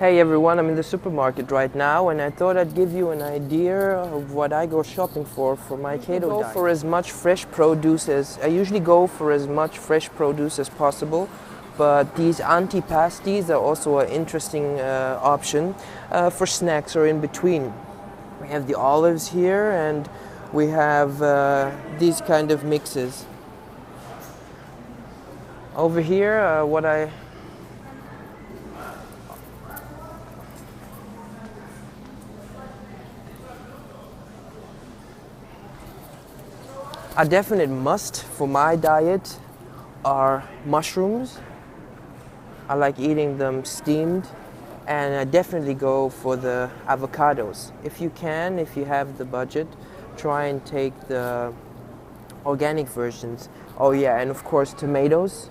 Hey everyone, I'm in the supermarket right now and I thought I'd give you an idea of what I go shopping for my keto diet. I usually go for as much fresh produce as possible, but these antipasties are also an interesting option for snacks or in between. We have the olives here and we have these kind of mixes. Over here, a definite must for my diet are mushrooms. I like eating them steamed, and I definitely go for the avocados. If you have the budget, try and take the organic versions. Oh yeah, and of course tomatoes,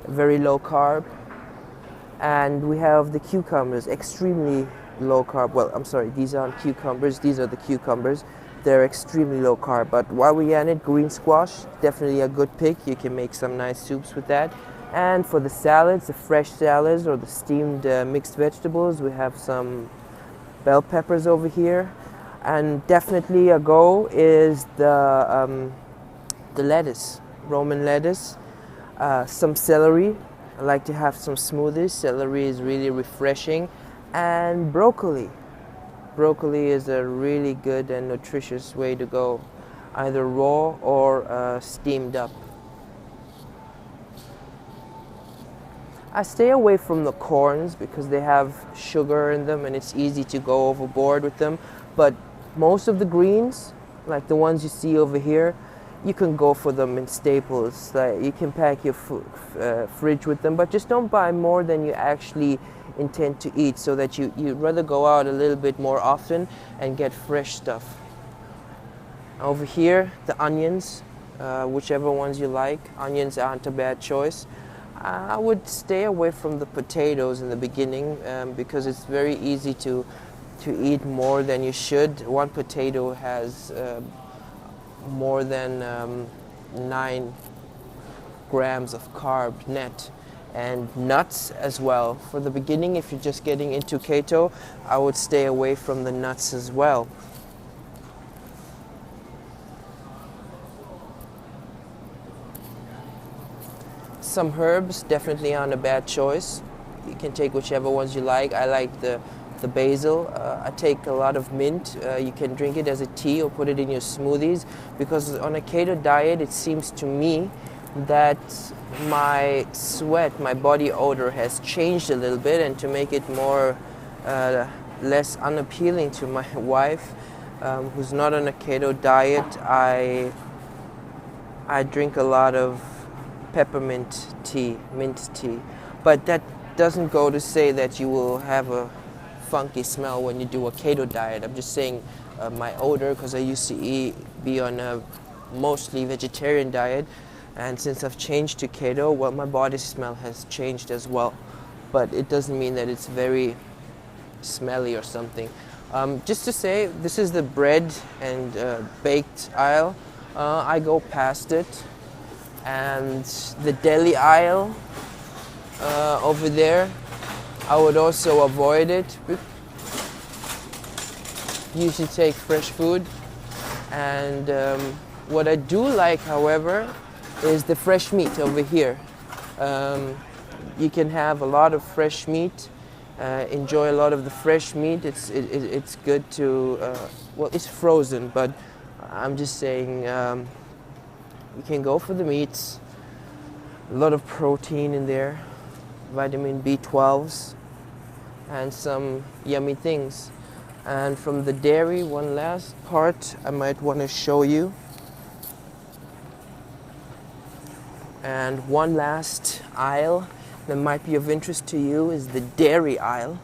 very low carb. And we have the cucumbers, extremely low carb. Well, I'm sorry, these aren't cucumbers, these are the cucumbers. They're extremely low carb, but while we're at it, green squash, definitely a good pick. You can make some nice soups with that. And for the salads, the fresh salads or the steamed mixed vegetables, we have some bell peppers over here. And definitely a go is the lettuce, Roman lettuce, some celery. I like to have some smoothies. Celery is really refreshing. And broccoli. Broccoli is a really good and nutritious way to go, either raw or steamed up. I stay away from the corns because they have sugar in them and it's easy to go overboard with them. But most of the greens, like the ones you see over here, you can go for them in staples. Like you can pack your fridge with them, but just don't buy more than you actually intend to eat, so that you'd rather go out a little bit more often and get fresh stuff. Over here, the onions, whichever ones you like. Onions aren't a bad choice. I would stay away from the potatoes in the beginning because it's very easy to eat more than you should. One potato has more than 9 grams of carb net. And nuts as well. For the beginning, if you're just getting into keto, I would stay away from the nuts as well. Some herbs definitely aren't a bad choice. You can take whichever ones you like. I like the basil. I take a lot of mint. You can drink it as a tea or put it in your smoothies, because on a keto diet, it seems to me that my sweat, my body odor has changed a little bit, and to make it more less unappealing to my wife, who's not on a keto diet, I drink a lot of peppermint tea, mint tea. But that doesn't go to say that you will have a funky smell when you do a keto diet. I'm just saying my odor, because I used to be on a mostly vegetarian diet. And since I've changed to keto, well, my body smell has changed as well. But it doesn't mean that it's very smelly or something. Just to say, this is the bread and baked aisle. I go past it. And the deli aisle over there, I would also avoid it. Usually take fresh food. And what I do like, however, is the fresh meat over here. You can have a lot of fresh meat, enjoy a lot of the fresh meat. It's good to, well, it's frozen, but I'm just saying you can go for the meats. A lot of protein in there, vitamin B12s, and some yummy things. And from the dairy, one last part I might want to show you. And one last aisle that might be of interest to you is the dairy aisle.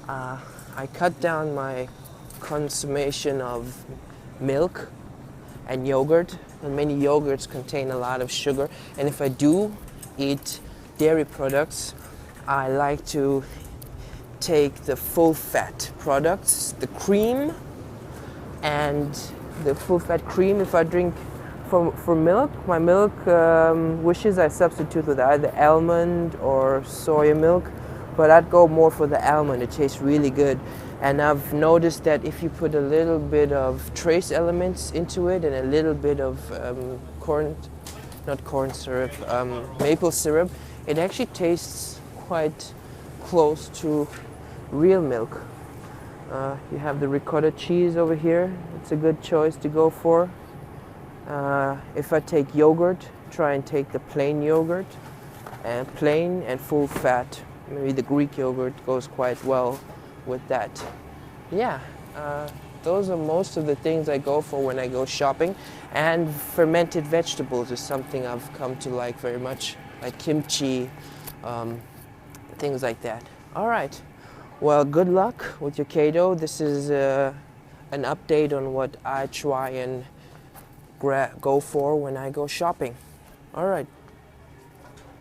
I cut down my consumption of milk and yogurt, and many yogurts contain a lot of sugar. And if I do eat dairy products, I like to take the full fat products, the cream, and the full fat cream. If I drink for milk, my milk wishes I substitute with either almond or soya milk, but I'd go more for the almond. It tastes really good. And I've noticed that if you put a little bit of trace elements into it and a little bit of maple syrup, it actually tastes quite close to real milk. You have the ricotta cheese over here. It's a good choice to go for. If I take yogurt, try and take the plain yogurt, and plain and full fat. Maybe the Greek yogurt goes quite well with that. Yeah, those are most of the things I go for when I go shopping. And fermented vegetables is something I've come to like very much, like kimchi, things like that. All right, well, good luck with your keto. This is an update on what I try and go for when I go shopping. All right.